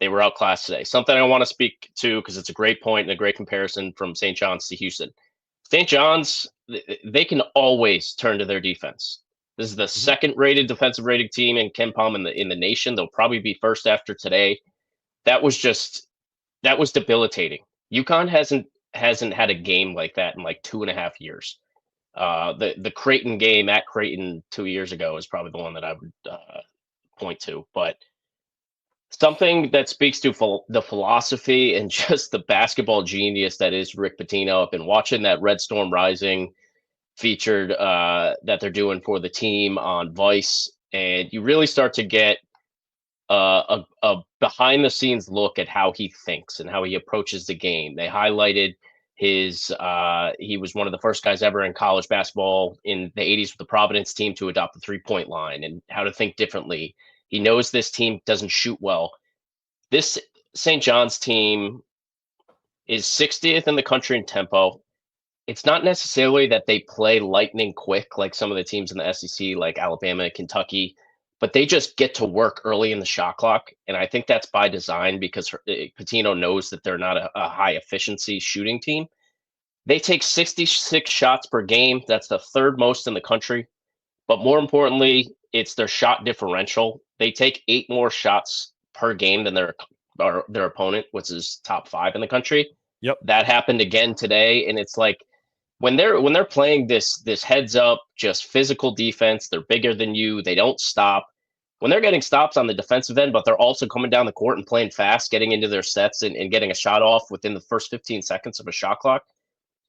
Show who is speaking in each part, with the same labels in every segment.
Speaker 1: They were outclassed today. Something I want to speak to because it's a great point and a great comparison from St. John's to Houston. St. John's, they can always turn to their defense. This is the
Speaker 2: Mhm.
Speaker 1: second-rated defensive rating team in KenPom in the nation. They'll probably be first after today. That was debilitating. UConn hasn't had a game like that in like 2.5 years. The Creighton game at Creighton 2 years ago is probably the one that I would point to. But something that speaks to the philosophy and just the basketball genius that is Rick Pitino. I've been watching that Red Storm Rising featured that they're doing for the team on Vice, and you really start to get a behind the scenes look at how he thinks and how he approaches the game. They highlighted his he was one of the first guys ever in college basketball in the 80s with the Providence team to adopt the 3-point line and how to think differently. He knows this team doesn't shoot well. This St. John's team is 60th in the country in tempo. It's not necessarily that they play lightning quick like some of the teams in the SEC, like Alabama and Kentucky, but they just get to work early in the shot clock. And I think that's by design because Pitino knows that they're not a high efficiency shooting team. They take 66 shots per game. That's the third most in the country. But more importantly, it's their shot differential. They take 8 more shots per game than their opponent, which is top 5 in the country.
Speaker 2: Yep.
Speaker 1: That happened again today, and it's like when they're playing this heads up, just physical defense. They're bigger than you. They don't stop. When they're getting stops on the defensive end, but they're also coming down the court and playing fast, getting into their sets and getting a shot off within the first 15 seconds of a shot clock,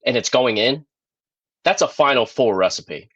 Speaker 1: and it's going in. That's a Final Four recipe.